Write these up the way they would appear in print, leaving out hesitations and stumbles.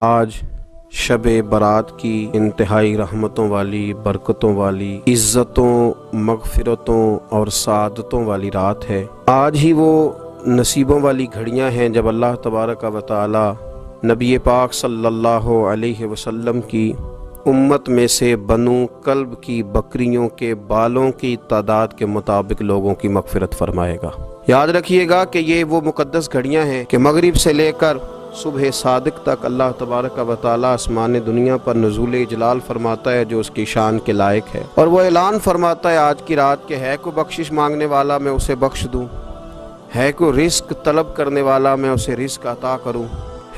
آج شب برات کی انتہائی رحمتوں والی، برکتوں والی، عزتوں، مغفرتوں اور سعادتوں والی رات ہے۔ آج ہی وہ نصیبوں والی گھڑیاں ہیں جب اللہ تبارک و تعالی نبی پاک صلی اللہ علیہ وسلم کی امت میں سے بنو کلب کی بکریوں کے بالوں کی تعداد کے مطابق لوگوں کی مغفرت فرمائے گا۔ یاد رکھیے گا کہ یہ وہ مقدس گھڑیاں ہیں کہ مغرب سے لے کر صبح صادق تک اللہ تبارک و تعالی آسمان دنیا پر نزول اجلال فرماتا ہے جو اس کی شان کے لائق ہے، اور وہ اعلان فرماتا ہے آج کی رات کہ ہے کوئی بخشش مانگنے والا میں اسے بخش دوں، ہے کوئی رزق طلب کرنے والا میں اسے رزق عطا کروں،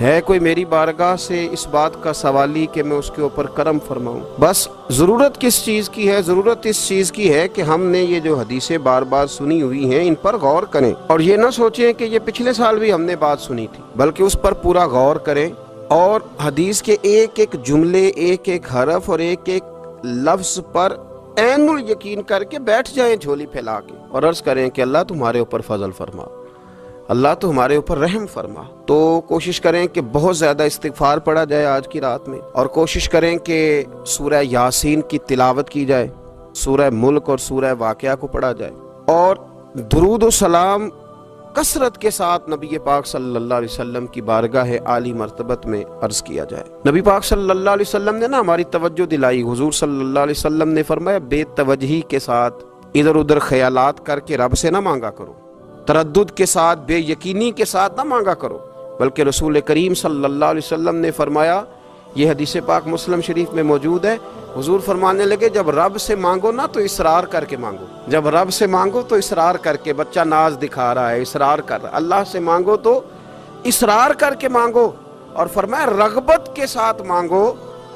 ہے کوئی میری بارگاہ سے اس بات کا سوالی کہ میں اس کے اوپر کرم فرماؤں۔ بس ضرورت کس چیز کی ہے؟ ضرورت اس چیز کی ہے کہ ہم نے یہ جو حدیثیں بار بار سنی ہوئی ہیں ان پر غور کریں، اور یہ نہ سوچیں کہ یہ پچھلے سال بھی ہم نے بات سنی تھی، بلکہ اس پر پورا غور کریں اور حدیث کے ایک ایک جملے، ایک ایک حرف اور ایک ایک لفظ پر عین الیقین کر کے بیٹھ جائیں جھولی پھیلا کے، اور عرض کریں کہ اللہ تمہارے اوپر فضل فرما، اللہ تو ہمارے اوپر رحم فرما۔ تو کوشش کریں کہ بہت زیادہ استغفار پڑھا جائے آج کی رات میں، اور کوشش کریں کہ سورہ یاسین کی تلاوت کی جائے، سورہ ملک اور سورہ واقعہ کو پڑھا جائے، اور درود و سلام کثرت کے ساتھ نبی پاک صلی اللہ علیہ وسلم کی بارگاہ عالی مرتبت میں عرض کیا جائے۔ نبی پاک صلی اللہ علیہ وسلم نے ہماری توجہ دلائی۔ حضور صلی اللہ علیہ وسلم نے فرمایا بے توجہی کے ساتھ ادھر ادھر خیالات کر کے رب سے نہ مانگا کرو، تردد کے ساتھ، بے یقینی کے ساتھ نہ مانگا کرو، بلکہ رسول کریم صلی اللہ علیہ وسلم نے فرمایا، یہ حدیث پاک مسلم شریف میں موجود ہے، حضور فرمانے لگے جب رب سے مانگو نا تو اصرار کر کے مانگو، جب رب سے مانگو تو اصرار کر کے، بچہ ناز دکھا رہا ہے اصرار کر رہا ہے، اللہ سے مانگو تو اصرار کر کے مانگو، اور فرمایا رغبت کے ساتھ مانگو۔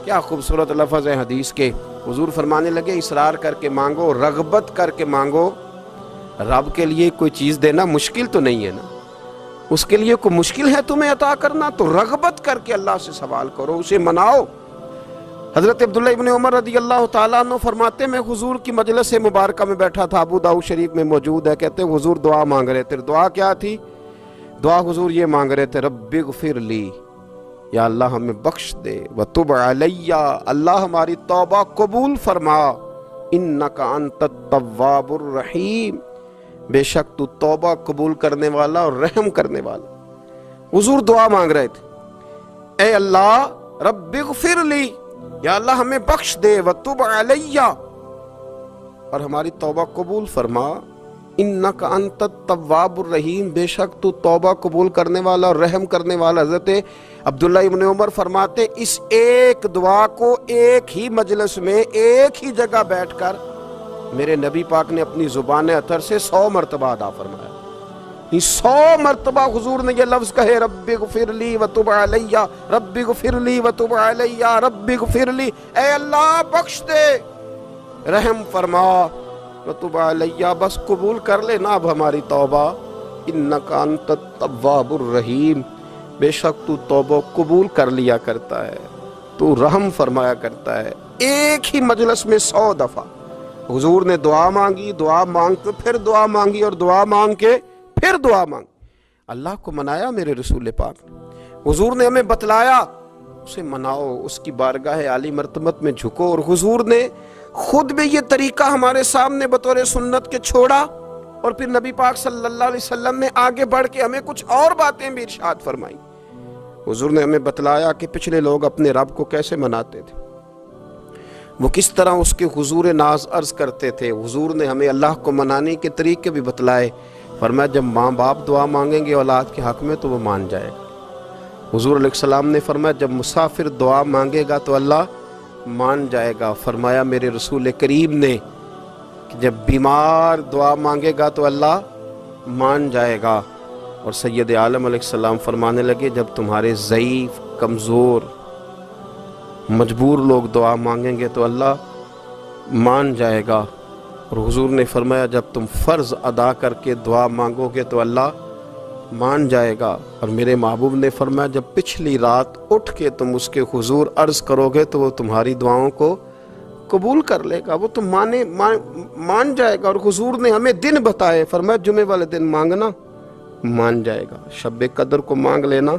کیا خوبصورت لفظ ہے حدیث کے۔ حضور فرمانے لگے اصرار کر کے مانگو، رغبت کر کے مانگو۔ رب کے لیے کوئی چیز دینا مشکل تو نہیں ہے نا، اس کے لیے کوئی مشکل ہے تمہیں عطا کرنا؟ تو رغبت کر کے اللہ سے سوال کرو، اسے مناؤ۔ حضرت عبداللہ ابن عمر رضی اللہ تعالیٰ عنہ فرماتے میں حضور کی مجلس مبارکہ میں بیٹھا تھا، ابو داؤد شریف میں موجود ہے، کہتے ہیں حضور دعا مانگ رہے تھے۔ دعا کیا تھی؟ دعا حضور یہ مانگ رہے تھے، رب اغفر لی، یا اللہ ہمیں بخش دے، وتب علیہ، اللہ ہماری توبہ قبول فرما، انک انت التواب الرحیم، بے شک تو توبہ قبول کرنے والا اور رحم کرنے والا۔ حضور دعا مانگ رہے تھے، اے اللہ رب اغفر لی، یا اللہ ہمیں بخش دے، وتب علیہ، اور ہماری توبہ قبول فرما، انک انت التواب الرحیم، بے شک تو توبہ قبول کرنے والا اور رحم کرنے والا۔ حضرت عبداللہ ابن عمر فرماتے اس ایک دعا کو ایک ہی مجلس میں ایک ہی جگہ بیٹھ کر میرے نبی پاک نے اپنی زبان اطہر سے 100 مرتبہ ادا فرمایا۔ 100 مرتبہ حضور نے یہ لفظ کہے، رب اغفر لی وتب علیہ، رب اغفر لی وتب علیہ، رب اغفر لی، اے اللہ بخش دے، رحم فرما، وتب علیہ، بس قبول کر لے نا اب ہماری توبہ، انک انت التواب الرحیم، بے شک تو توبہ قبول کر لیا کرتا ہے، تو رحم فرمایا کرتا ہے۔ ایک ہی مجلس میں 100 دفعہ حضور نے دعا مانگی، دعا مانگ کے پھر دعا مانگی، اور دعا مانگ کے پھر دعا مانگی۔ اللہ کو منایا میرے رسول پاک نے، حضور نے ہمیں بتلایا، اسے مناؤ، اس کی بارگاہ عالی مرتبت میں جھکو، اور حضور نے خود بھی یہ طریقہ ہمارے سامنے بطور سنت کے چھوڑا، اور پھر نبی پاک صلی اللہ علیہ وسلم نے آگے بڑھ کے ہمیں کچھ اور باتیں بھی ارشاد فرمائی۔ حضور نے ہمیں بتلایا کہ پچھلے لوگ اپنے رب کو کیسے مناتے تھے، وہ کس طرح اس کے حضور ناز عرض کرتے تھے۔ حضور نے ہمیں اللہ کو منانے کے طریقے بھی بتلائے، فرمایا جب ماں باپ دعا مانگیں گے اولاد کے حق میں تو وہ مان جائے گا۔ حضور علیہ السلام نے فرمایا جب مسافر دعا مانگے گا تو اللہ مان جائے گا۔ فرمایا میرے رسول کریم نے کہ جب بیمار دعا مانگے گا تو اللہ مان جائے گا۔ اور سید عالم علیہ السلام فرمانے لگے جب تمہارے ضعیف، کمزور، مجبور لوگ دعا مانگیں گے تو اللہ مان جائے گا۔ اور حضور نے فرمایا جب تم فرض ادا کر کے دعا مانگو گے تو اللہ مان جائے گا۔ اور میرے محبوب نے فرمایا جب پچھلی رات اٹھ کے تم اس کے حضور عرض کرو گے تو وہ تمہاری دعاؤں کو قبول کر لے گا، وہ تو مان جائے گا۔ اور حضور نے ہمیں دن بتائے، فرمایا جمعے والے دن مانگنا مان جائے گا، شب قدر کو مانگ لینا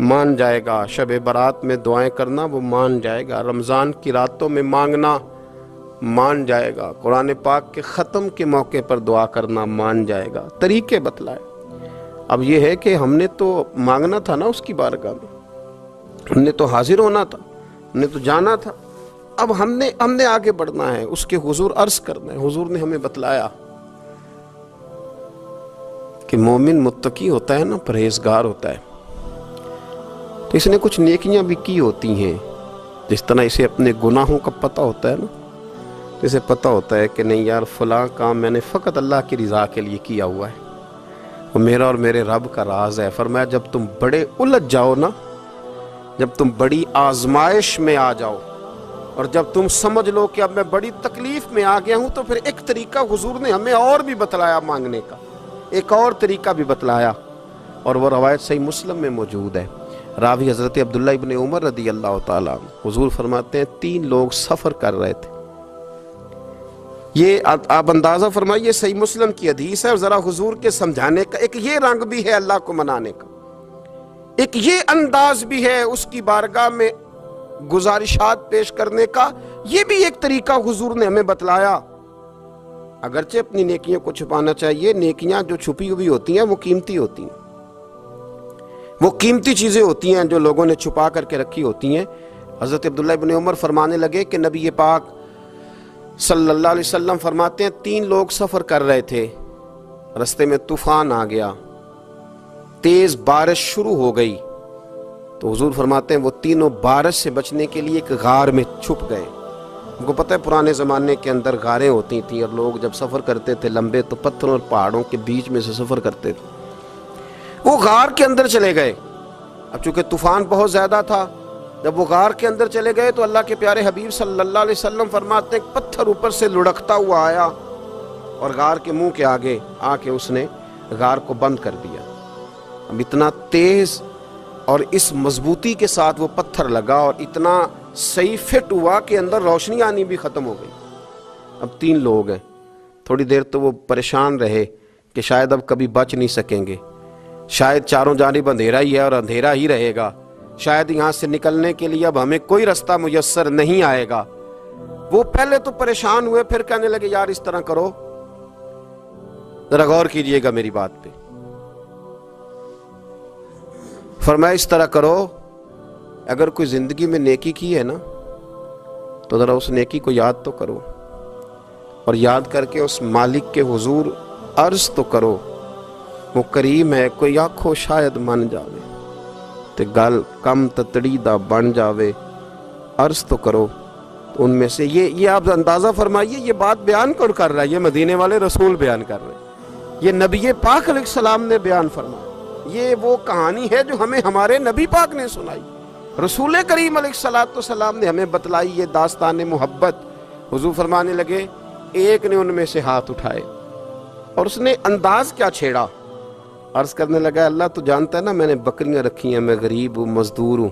مان جائے گا. شب برات میں دعائیں کرنا وہ مان جائے گا. رمضان کی راتوں میں مانگنا مان جائے گا. قرآن پاک کے ختم کے موقع پر دعا کرنا مان جائے گا. طریقے بتلائے. اب یہ ہے کہ ہم نے تو مانگنا تھا نا اس کی بارگاہ میں, ہم نے تو حاضر ہونا تھا, ہم نے تو جانا تھا. اب ہم نے آگے بڑھنا ہے, اس کے حضور عرض کرنا ہے. حضور نے ہمیں بتلایا کہ مومن متقی ہوتا ہے نا, پرہیزگار ہوتا ہے, تو اس نے کچھ نیکیاں بھی کی ہوتی ہیں. جس طرح اسے اپنے گناہوں کا پتہ ہوتا ہے نا, اسے پتہ ہوتا ہے کہ نہیں یار فلاں کام میں نے فقط اللہ کی رضا کے لیے کیا ہوا ہے, وہ میرا اور میرے رب کا راز ہے. فرمایا جب تم بڑے الجھ جاؤ نا, جب تم بڑی آزمائش میں آ جاؤ, اور جب تم سمجھ لو کہ اب میں بڑی تکلیف میں آ گیا ہوں, تو پھر ایک طریقہ حضور نے ہمیں اور بھی بتلایا مانگنے کا, ایک اور طریقہ بھی بتلایا, اور وہ روایت صحیح مسلم میں موجود ہے. راوی حضرت عبداللہ ابن عمر رضی اللہ تعالیٰ عنہ. حضور فرماتے ہیں 3 لوگ سفر کر رہے تھے. یہ آپ اندازہ فرمائیے, صحیح مسلم کی حدیث ہے, اور ذرا حضور کے سمجھانے کا ایک یہ رنگ بھی ہے اللہ کو منانے کا, ایک یہ انداز بھی ہے اس کی بارگاہ میں گزارشات پیش کرنے کا. یہ بھی ایک طریقہ حضور نے ہمیں بتلایا. اگرچہ اپنی نیکیوں کو چھپانا چاہیے, نیکیاں جو چھپی ہوئی ہوتی ہیں وہ قیمتی ہوتی ہیں, وہ قیمتی چیزیں ہوتی ہیں جو لوگوں نے چھپا کر کے رکھی ہوتی ہیں. حضرت عبداللہ ابن عمر فرمانے لگے کہ نبی پاک صلی اللہ علیہ وسلم فرماتے ہیں 3 لوگ سفر کر رہے تھے, رستے میں طوفان آ گیا, تیز بارش شروع ہو گئی, تو حضور فرماتے ہیں وہ تینوں بارش سے بچنے کے لیے ایک غار میں چھپ گئے. ان کو پتہ ہے پرانے زمانے کے اندر غاریں ہوتی تھیں, اور لوگ جب سفر کرتے تھے لمبے تو پتھروں اور پہاڑوں کے بیچ میں سے سفر کرتے تھے. وہ غار کے اندر چلے گئے. اب چونکہ طوفان بہت زیادہ تھا, جب وہ غار کے اندر چلے گئے تو اللہ کے پیارے حبیب صلی اللہ علیہ وسلم فرماتے ہیں پتھر اوپر سے لڑکتا ہوا آیا, اور غار کے منہ کے آگے آ کے اس نے غار کو بند کر دیا. اب اتنا تیز اور اس مضبوطی کے ساتھ وہ پتھر لگا, اور اتنا صحیح فٹ ہوا کہ اندر روشنی آنی بھی ختم ہو گئی. اب 3 لوگ ہیں. تھوڑی دیر تو وہ پریشان رہے کہ شاید اب کبھی بچ نہیں سکیں گے, شاید چاروں جانب اندھیرا ہی ہے اور اندھیرا ہی رہے گا, شاید یہاں سے نکلنے کے لیے اب ہمیں کوئی رستہ میسر نہیں آئے گا. وہ پہلے تو پریشان ہوئے, پھر کہنے لگے یار اس طرح کرو, ذرا غور کیجئے گا میری بات پہ. فرمایا اس طرح کرو, اگر کوئی زندگی میں نیکی کی ہے نا تو ذرا اس نیکی کو یاد تو کرو, اور یاد کر کے اس مالک کے حضور عرض تو کرو, وہ کریم ہے, کوئی آنکھو شاید من جاوے تے گل کم تتڑی دا بن جاوے, عرض تو کرو. تو ان میں سے یہ آپ اندازہ فرمائیے, یہ بات بیان کون کر رہا ہے؟ یہ مدینے والے رسول بیان کر رہے ہیں, یہ نبی پاک علیہ السلام نے بیان فرمایا. یہ وہ کہانی ہے جو ہمیں ہمارے نبی پاک نے سنائی, رسول کریم علیہ السلام نے ہمیں بتلائی. یہ داستان محبت. حضور فرمانے لگے ایک نے ان میں سے ہاتھ اٹھائے, اور اس نے انداز کیا چھیڑا, عرض کرنے لگا اللہ تو جانتا ہے نا میں نے بکریاں رکھی ہیں, میں غریب ہوں, مزدور ہوں,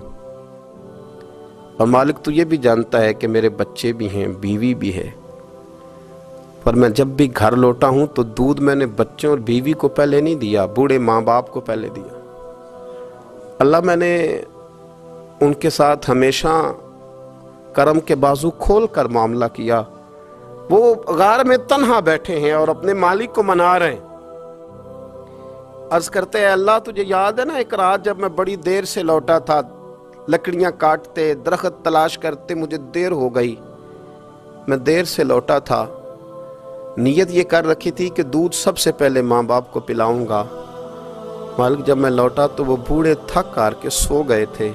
اور مالک تو یہ بھی جانتا ہے کہ میرے بچے بھی ہیں, بیوی بھی ہے, پر میں جب بھی گھر لوٹا ہوں تو دودھ میں نے بچوں اور بیوی کو پہلے نہیں دیا, بوڑھے ماں باپ کو پہلے دیا. اللہ میں نے ان کے ساتھ ہمیشہ کرم کے بازو کھول کر معاملہ کیا. وہ غار میں تنہا بیٹھے ہیں اور اپنے مالک کو منا رہے ہیں. عرض کرتے ہیں اللہ تجھے یاد ہے نا ایک رات جب میں بڑی دیر سے لوٹا تھا, لکڑیاں کاٹتے, درخت تلاش کرتے, مجھے دیر ہو گئی, میں دیر سے لوٹا تھا, نیت یہ کر رکھی تھی کہ دودھ سب سے پہلے ماں باپ کو پلاؤں گا. مالک جب میں لوٹا تو وہ بوڑھے تھک کر کے سو گئے تھے.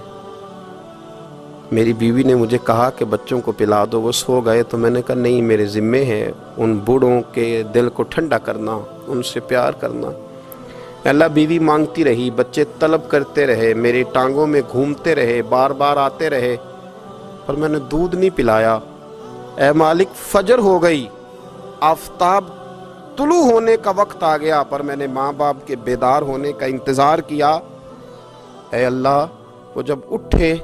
میری بیوی نے مجھے کہا کہ بچوں کو پلا دو, وہ سو گئے. تو میں نے کہا نہیں, میرے ذمے ہے ان بوڑھوں کے دل کو ٹھنڈا کرنا, ان سے پیار کرنا. اللہ بیوی مانگتی رہی, بچے طلب کرتے رہے, میری ٹانگوں میں گھومتے رہے, بار بار آتے رہے, پر میں نے دودھ نہیں پلایا. اے مالک فجر ہو گئی, آفتاب طلوع ہونے کا وقت آ گیا, پر میں نے ماں باپ کے بیدار ہونے کا انتظار کیا. اے اللہ وہ جب اٹھے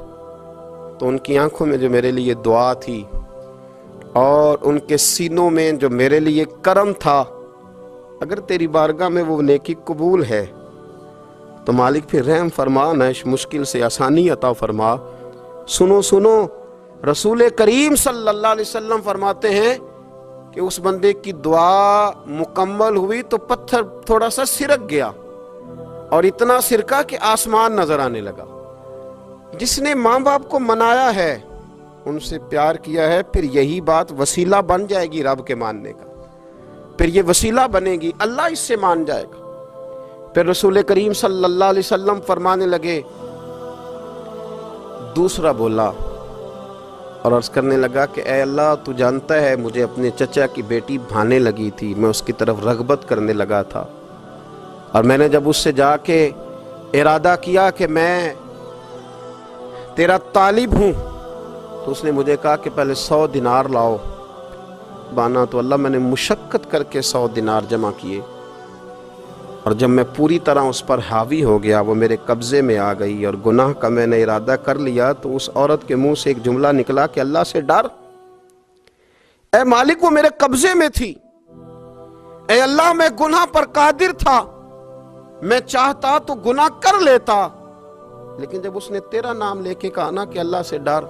تو ان کی آنکھوں میں جو میرے لیے دعا تھی اور ان کے سینوں میں جو میرے لیے کرم تھا, اگر تیری بارگاہ میں وہ نیکی قبول ہے تو مالک پھر رحم فرما، نہ اس مشکل سے آسانی عطا فرما۔ سنو سنو، رسول کریم صلی اللہ علیہ وسلم فرماتے ہیں کہ اس بندے کی دعا مکمل ہوئی تو پتھر تھوڑا سا سرک گیا، اور اتنا سرکا کہ آسمان نظر آنے لگا۔ جس نے ماں باپ کو منایا ہے، ان سے پیار کیا ہے، پھر یہی بات وسیلہ بن جائے گی رب کے ماننے کا، پھر یہ وسیلہ بنے گی، اللہ اس سے مان جائے گا۔ پھر رسول کریم صلی اللہ علیہ وسلم فرمانے لگے، دوسرا بولا اور عرض کرنے لگا کہ اے اللہ، تو جانتا ہے مجھے اپنے چچا کی بیٹی بھانے لگی تھی، میں اس کی طرف رغبت کرنے لگا تھا، اور میں نے جب اس سے جا کے ارادہ کیا کہ میں تیرا طالب ہوں، تو اس نے مجھے کہا کہ پہلے 100 دینار لاؤ بانا۔ تو اللہ، میں نے مشقت کر کے 100 دینار جمع کیے، اور جب میں پوری طرح اس پر حاوی ہو گیا، وہ میرے قبضے میں آ گئی اور گناہ کا میں نے ارادہ کر لیا، تو اس عورت کے منہ سے ایک جملہ نکلا کہ اللہ سے ڈر، اے مالک وہ میرے قبضے میں تھی، اے اللہ میں گناہ پر قادر تھا، میں چاہتا تو گناہ کر لیتا، لیکن جب اس نے تیرا نام لے کے کہا نا کہ اللہ سے ڈر،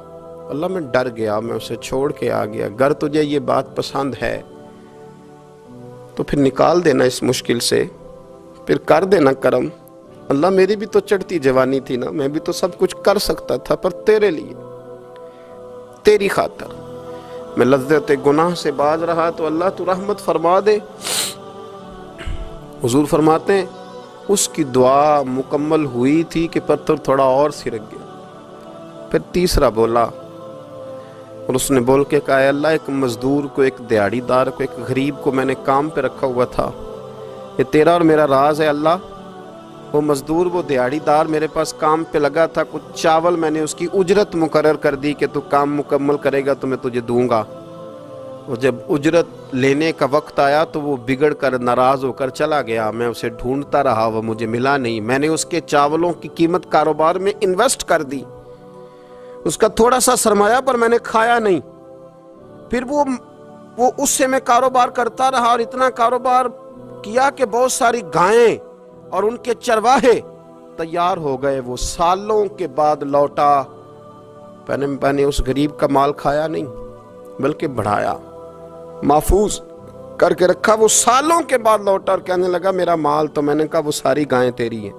اللہ میں ڈر گیا، میں اسے چھوڑ کے آ گیا۔ اگر تجھے یہ بات پسند ہے تو پھر نکال دینا اس مشکل سے، پھر کر دینا کرم۔ اللہ میری بھی تو چڑھتی جوانی تھی نا، میں بھی تو سب کچھ کر سکتا تھا، پر تیرے لیے، تیری خاطر میں لذت گناہ سے باز رہا، تو اللہ تو رحمت فرما دے۔ حضور فرماتے ہیں اس کی دعا مکمل ہوئی تھی کہ پتھر تھوڑا اور سرک گیا۔ پھر تیسرا بولا، اور اس نے بول کے کہا، اے اللہ، ایک مزدور کو، ایک دیہڑی دار کو، ایک غریب کو میں نے کام پہ رکھا ہوا تھا، یہ تیرا اور میرا راز ہے اللہ۔ وہ مزدور، وہ دیہڑی دار میرے پاس کام پہ لگا تھا، کچھ چاول میں نے اس کی اجرت مقرر کر دی کہ تو کام مکمل کرے گا تو میں تجھے دوں گا۔ اور جب اجرت لینے کا وقت آیا تو وہ بگڑ کر ناراض ہو کر چلا گیا، میں اسے ڈھونڈتا رہا، وہ مجھے ملا نہیں، میں نے اس کے چاولوں کی قیمت کاروبار میں انویسٹ کر دی، اس کا تھوڑا سا سرمایہ پر میں نے کھایا نہیں۔ پھر وہ اس سے میں کاروبار کرتا رہا، اور اتنا کاروبار کیا کہ بہت ساری گائیں اور ان کے چرواہے تیار ہو گئے۔ وہ سالوں کے بعد لوٹا، میں نے اس غریب کا مال کھایا نہیں بلکہ بڑھایا، محفوظ کر کے رکھا۔ وہ سالوں کے بعد لوٹا اور کہنے لگا میرا مال، تو میں نے کہا وہ ساری گائیں تیری ہیں،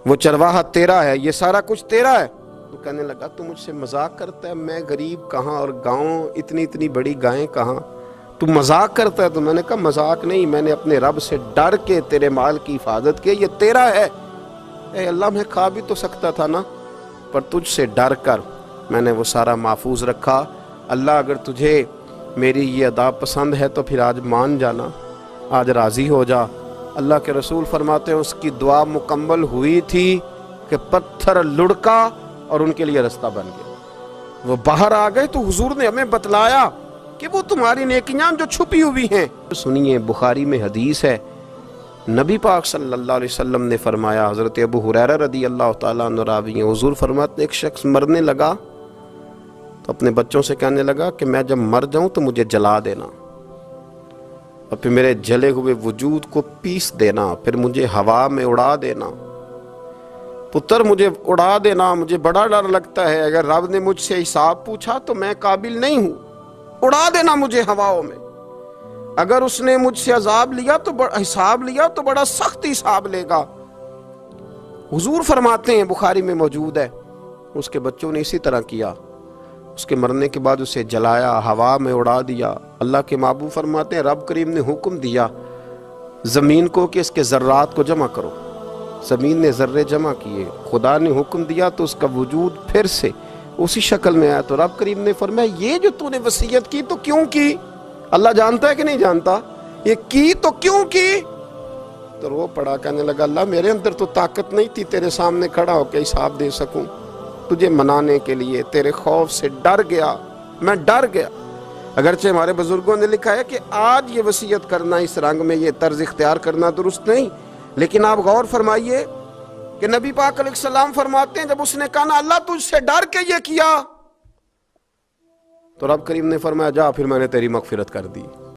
وہ چرواہا تیرا ہے، یہ سارا کچھ تیرا ہے۔ تو کہنے لگا تو مجھ سے مذاق کرتا ہے، میں غریب کہاں اور گاؤں اتنی بڑی گائیں کہاں، تو مذاق کرتا ہے۔ تو میں نے کہا مذاق نہیں، میں نے اپنے رب سے ڈر کے تیرے مال کی حفاظت کی، یہ تیرا ہے۔ اے اللہ، میں کھا بھی تو سکتا تھا نا، پر تجھ سے ڈر کر میں نے وہ سارا محفوظ رکھا۔ اللہ اگر تجھے میری یہ ادا پسند ہے تو پھر آج مان جانا، آج راضی ہو جا۔ اللہ کے رسول فرماتے ہیں اس کی دعا مکمل ہوئی تھی کہ پتھر لڑکا اور ان کے لیے رستہ بن گیا، وہ باہر آ گئے۔ تو حضور نے ہمیں بتلایا کہ وہ تمہاری نیکیاں جو چھپی ہوئی ہیں۔ سنیے، بخاری میں حدیث ہے، نبی پاک صلی اللہ علیہ وسلم نے فرمایا، حضرت ابو ہریرہ رضی اللہ تعالیٰ عنہ راوی ہیں، حضور فرماتے ہیں ایک شخص مرنے لگا تو اپنے بچوں سے کہنے لگا کہ میں جب مر جاؤں تو مجھے جلا دینا، اور پھر میرے جلے ہوئے وجود کو پیس دینا، پھر مجھے ہوا میں اڑا دینا، پتر مجھے اڑا دینا، مجھے بڑا ڈر لگتا ہے، اگر رب نے مجھ سے حساب پوچھا تو میں قابل نہیں ہوں، اڑا دینا مجھے ہواؤں میں، اگر اس نے مجھ سے عذاب لیا تو حساب لیا تو بڑا سخت حساب لے گا۔ حضور فرماتے ہیں، بخاری میں موجود ہے، اس کے بچوں نے اسی طرح کیا، اس کے مرنے کے بعد اسے جلایا، ہوا میں اڑا دیا۔ اللہ کے محبوب فرماتے ہیں رب کریم نے حکم دیا زمین کو کہ اس کے ذرات کو جمع کرو، زمین نے ذرے جمع کیے، خدا نے حکم دیا تو اس کا وجود پھر سے اسی شکل میں آیا۔ تو رب کریم نے فرمایا یہ جو تو نے وصیت کی تو کیوں کی؟ اللہ جانتا ہے کہ نہیں جانتا؟ یہ کی تو کیوں کی؟ تو رو پڑا، کہنے لگا اللہ میرے اندر تو طاقت نہیں تھی تیرے سامنے کھڑا ہو کے حساب دے سکوں، تجھے منانے کے لیے تیرے خوف سے ڈر گیا، میں ڈر گیا۔ اگرچہ ہمارے بزرگوں نے لکھا ہے کہ آج یہ وصیت کرنا، اس رنگ میں یہ طرز اختیار کرنا درست نہیں، لیکن آپ غور فرمائیے کہ نبی پاک علیہ السلام فرماتے ہیں جب اس نے کہا نا اللہ تجھ سے ڈر کے یہ کیا، تو رب کریم نے فرمایا جا پھر میں نے تیری مغفرت کر دی۔